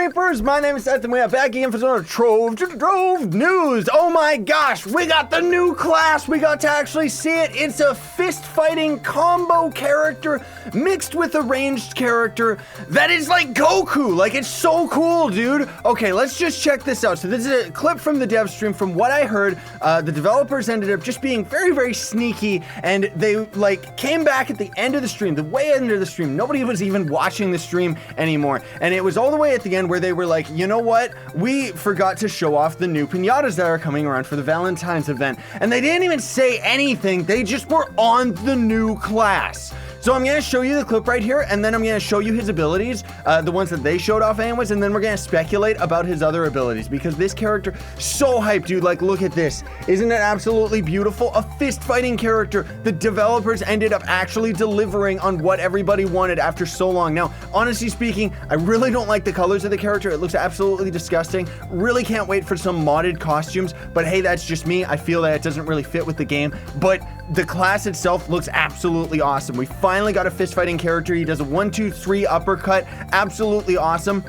Reapers, my name is Seth and we are back again for some Trove news. Oh my gosh, we got the new class. We got to actually see it. It's a fist fighting combo character mixed with a ranged character that is like Goku. Like, it's so cool, dude. Okay, let's just check this out. So this is a clip from the dev stream. From what I heard, the developers ended up just being very, very sneaky, and they like came back at the end of the stream, the way end of the stream. Nobody was even watching the stream anymore. And it was all the way at the end where they were like, you know what? We forgot to show off the new pinatas that are coming around for the Valentine's event. And they didn't even say anything. They just were on the new class. So I'm going to show you the clip right here, and then I'm going to show you his abilities, the ones that they showed off anyways, and then we're going to speculate about his other abilities, because this character, so hyped, dude. Like, look at this. Isn't it absolutely beautiful? A fist-fighting character. The developers ended up actually delivering on what everybody wanted after so long. Now, honestly speaking, I really don't like the colors of the character. It looks absolutely disgusting. Really can't wait for some modded costumes, but hey, that's just me. I feel that it doesn't really fit with the game, but the class itself looks absolutely awesome. We finally got a fist fighting character. He does a 1-2-3 uppercut. Absolutely awesome.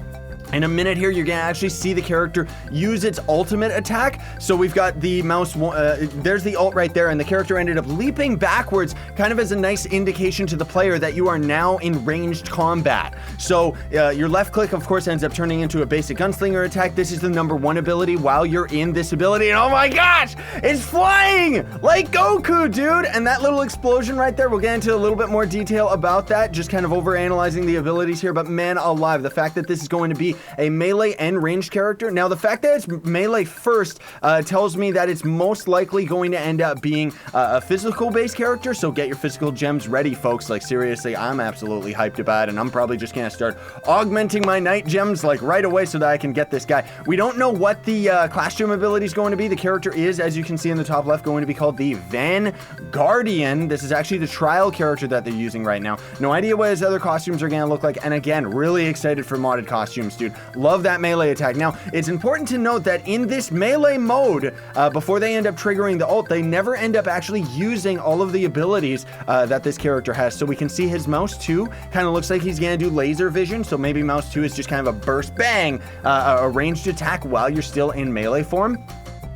In a minute here, you're gonna actually see the character use its ultimate attack. So we've got the mouse, there's the ult right there, and the character ended up leaping backwards, kind of as a nice indication to the player that you are now in ranged combat. So your left click, of course, ends up turning into a basic gunslinger attack. This is the #1 ability while you're in this ability, and oh my gosh, it's flying like Goku, dude. And that little explosion right there, we'll get into a little bit more detail about that, just kind of over analyzing the abilities here, but man alive, the fact that this is going to be a melee and ranged character. Now, the fact that it's melee first tells me that it's most likely going to end up being a physical-based character, so get your physical gems ready, folks. Like, seriously, I'm absolutely hyped about it, and I'm probably just gonna start augmenting my night gems, like, right away so that I can get this guy. We don't know what the costume ability is going to be. The character is, as you can see in the top left, going to be called the Vanguardian. This is actually the trial character that they're using right now. No idea what his other costumes are gonna look like, and again, really excited for modded costumes, dude. Love that melee attack. Now, it's important to note that in this melee mode, before they end up triggering the ult, they never end up actually using all of the abilities that this character has. So we can see his mouse 2 kind of looks like he's gonna do laser vision. So maybe mouse 2 is just kind of a burst bang, a ranged attack while you're still in melee form.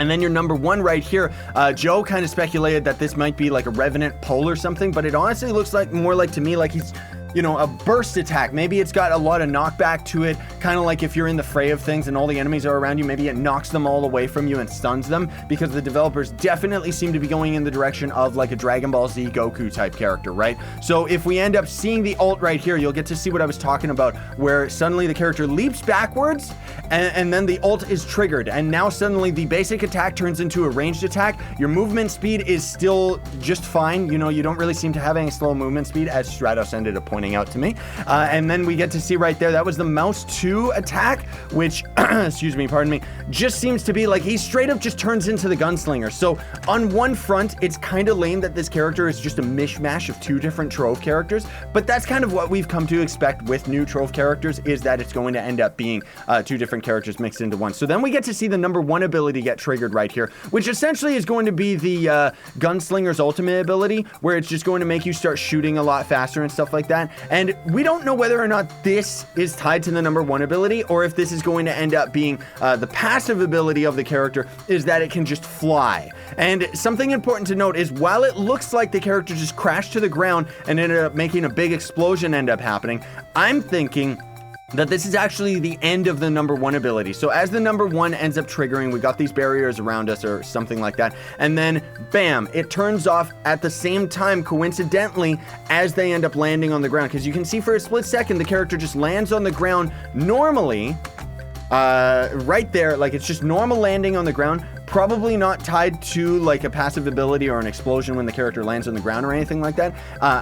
And then your #1 right here, Joe kind of speculated that this might be like a Revenant pull or something, but it honestly looks like more like to me like he's, you know, a burst attack. Maybe it's got a lot of knockback to it, kind of like if you're in the fray of things and all the enemies are around you, maybe it knocks them all away from you and stuns them, because the developers definitely seem to be going in the direction of like a Dragon Ball Z Goku type character, right? So if we end up seeing the ult right here, you'll get to see what I was talking about, where suddenly the character leaps backwards and then the ult is triggered, and now suddenly the basic attack turns into a ranged attack. Your movement speed is still just fine. You know, you don't really seem to have any slow movement speed, as Stratos ended up pointing out to me. And then we get to see right there, that was the mouse 2 attack, which, excuse me, pardon me, just seems to be like he straight up just turns into the gunslinger. So on one front, it's kind of lame that this character is just a mishmash of 2 different Trove characters, but that's kind of what we've come to expect with new Trove characters, is that it's going to end up being 2 different characters mixed into one. So then we get to see the #1 ability get triggered right here, which essentially is going to be the gunslinger's ultimate ability, where it's just going to make you start shooting a lot faster and stuff like that. And we don't know whether or not this is tied to the #1 ability, or if this is going to end up being the passive ability of the character, is that it can just fly. And something important to note is, while it looks like the character just crashed to the ground and ended up making a big explosion end up happening, I'm thinking that this is actually the end of the #1 ability. So as the #1 ends up triggering, we got these barriers around us or something like that, and then bam, it turns off at the same time, coincidentally, as they end up landing on the ground. Because you can see for a split second, the character just lands on the ground normally, right there, like it's just normal landing on the ground. Probably not tied to like a passive ability or an explosion when the character lands on the ground or anything like that.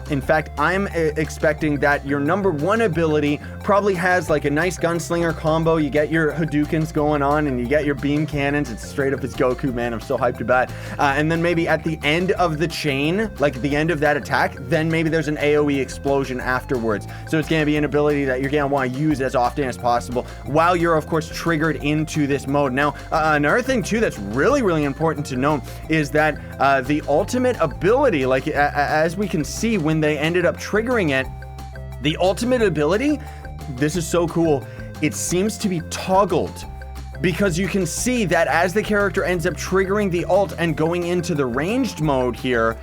In fact, I'm expecting that your #1 ability probably has like a nice gunslinger combo. You get your Hadoukens going on and you get your beam cannons. It's straight up as Goku, man. I'm so hyped about it. And then maybe at the end of the chain, like at the end of that attack, then maybe there's an AoE explosion afterwards. So it's going to be an ability that you're going to want to use as often as possible while you're, of course, triggered into this mode. Now, another thing too that's really important to note is that the ultimate ability, like as we can see when they ended up triggering it, the ultimate ability, this is so cool, it seems to be toggled, because you can see that as the character ends up triggering the ult and going into the ranged mode here,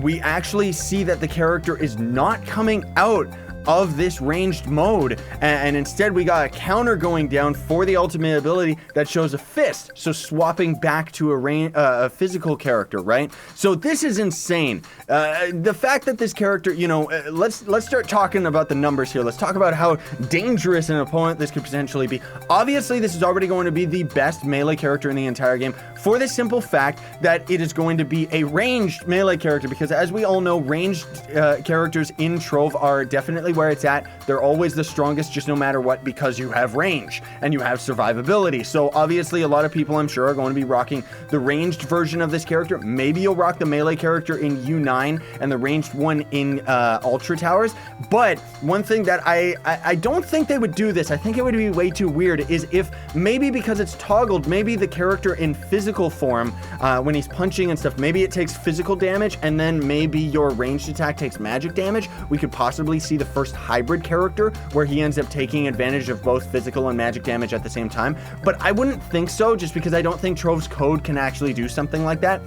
we actually see that the character is not coming out of this ranged mode, and instead we got a counter going down for the ultimate ability that shows a fist, so swapping back to a physical character, right? So this is insane. The fact that this character, you know, let's start talking about the numbers here. Let's talk about how dangerous an opponent this could potentially be. Obviously, this is already going to be the best melee character in the entire game, for the simple fact that it is going to be a ranged melee character, because as we all know, ranged characters in Trove are definitely where it's at. They're always the strongest, just no matter what, because you have range and you have survivability. So obviously a lot of people, I'm sure, are going to be rocking the ranged version of this character. Maybe you'll rock the melee character in U9 and the ranged one in Ultra Towers. But one thing that I don't think they would do this, I think it would be way too weird, is if maybe because it's toggled, maybe the character in physical form, when he's punching and stuff, maybe it takes physical damage and then maybe your ranged attack takes magic damage. We could possibly see the first hybrid character where he ends up taking advantage of both physical and magic damage at the same time. But I wouldn't think so, just because I don't think Trove's code can actually do something like that.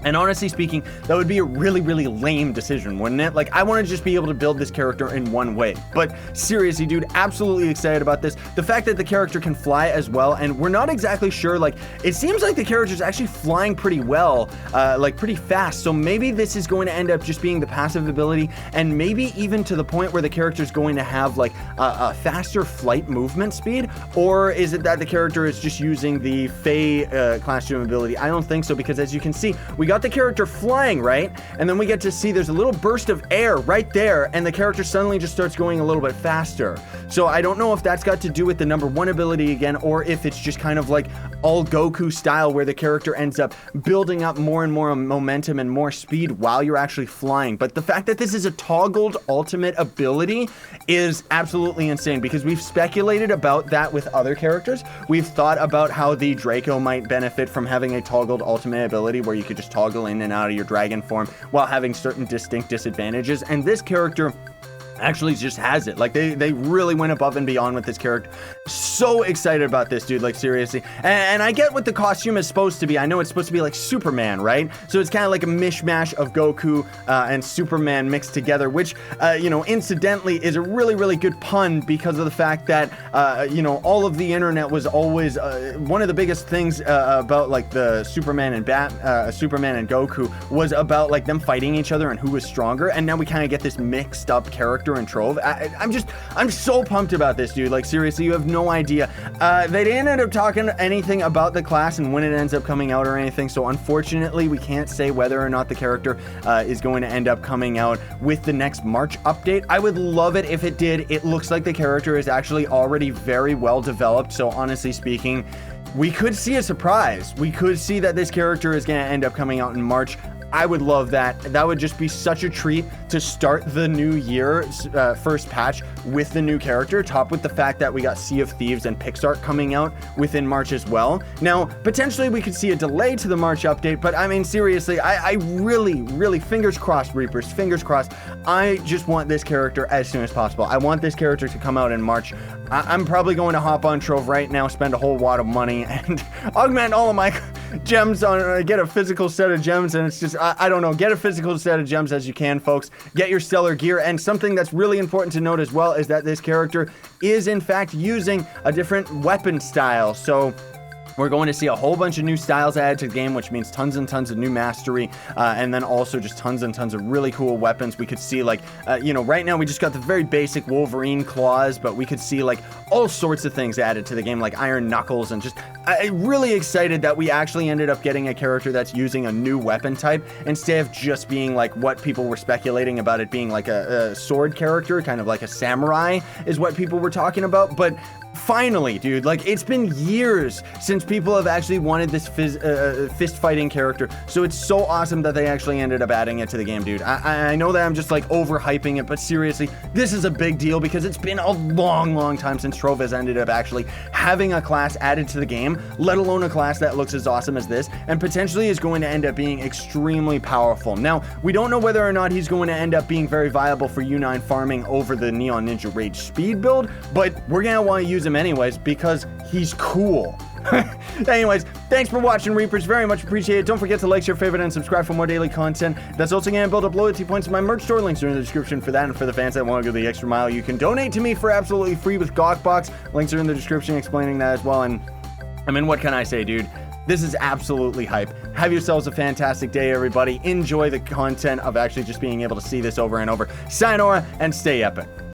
And honestly speaking, that would be a really, really lame decision, wouldn't it? Like, I want to just be able to build this character in one way. But seriously, dude, absolutely excited about this. The fact that the character can fly as well, and we're not exactly sure, like, it seems like the character's actually flying pretty well, like pretty fast. So maybe this is going to end up just being the passive ability, and maybe even to the point where the character's going to have like a faster flight movement speed. Or is it that the character is just using the Fae classroom ability? I don't think so, because as you can see, we got the character flying, right? And then we get to see there's a little burst of air right there, and the character suddenly just starts going a little bit faster. So I don't know if that's got to do with the #1 ability again, or if it's just kind of like all Goku style, where the character ends up building up more and more momentum and more speed while you're actually flying. But the fact that this is a toggled ultimate ability is absolutely insane, because we've speculated about that with other characters. We've thought about how the Draco might benefit from having a toggled ultimate ability where you could just toggle in and out of your dragon form while having certain distinct disadvantages, and this character actually just has it. Like, they really went above and beyond with this character. So excited about this, dude, like seriously. And I get what the costume is supposed to be. I know it's supposed to be like Superman, right? So it's kind of like a mishmash of Goku and Superman mixed together, which, you know, incidentally is a really, really good pun, because of the fact that, you know, all of the internet was always, one of the biggest things about like the Superman and Superman and Goku was about like them fighting each other and who was stronger. And now we kind of get this mixed up character in Trove. I'm so pumped about this, dude. Like seriously, you have no idea. They didn't end up talking anything about the class and when it ends up coming out or anything, so unfortunately we can't say whether or not the character is going to end up coming out with the next March update. I would love it if it did. It looks like the character is actually already very well developed, so honestly speaking, we could see a surprise. We could see that this character is going to end up coming out in March. I would love that. That would just be such a treat to start the new year, first patch with the new character, topped with the fact that we got Sea of Thieves and Pixart coming out within March as well. Now, potentially we could see a delay to the March update, but I mean, seriously, I really, really, fingers crossed, Reapers, fingers crossed. I just want this character as soon as possible. I want this character to come out in March. I'm probably going to hop on Trove right now, spend a whole wad of money, and augment all of my gems on, get a physical set of gems, and it's just, I don't know, get a physical set of gems as you can, folks. Get your stellar gear, and something that's really important to note as well is that this character is in fact using a different weapon style. So we're going to see a whole bunch of new styles added to the game, which means tons and tons of new mastery, and then also just tons and tons of really cool weapons. We could see like, you know, right now we just got the very basic Wolverine claws, but we could see like all sorts of things added to the game, like Iron Knuckles, and just I'm really excited that we actually ended up getting a character that's using a new weapon type instead of just being like what people were speculating about it being like a sword character, kind of like a samurai is what people were talking about. But finally, dude, like it's been years since people have actually wanted this fist fighting character, so it's so awesome that they actually ended up adding it to the game, dude. I know that I'm just like overhyping it, but seriously, this is a big deal because it's been a long time since Trove has ended up actually having a class added to the game awesome, let alone a class that looks as awesome as this, and potentially is going to end up being extremely powerful. Now, we don't know whether or not he's going to end up being very viable for U9 farming over the Neon Ninja Rage speed build, but we're gonna want to use him anyways because he's cool. Anyways, thanks for watching, Reapers. Very much appreciate it. Don't forget to like, share, favorite, and subscribe for more daily content. That's also going to build up loyalty points in my merch store. Links are in the description for that, and for the fans that want to go the extra mile, you can donate to me for absolutely free with Gawkbox. Links are in the description explaining that as well. And I mean, what can I say, dude? This is absolutely hype. Have yourselves a fantastic day, everybody. Enjoy the content of actually just being able to see this over and over. Sayonara, and stay epic.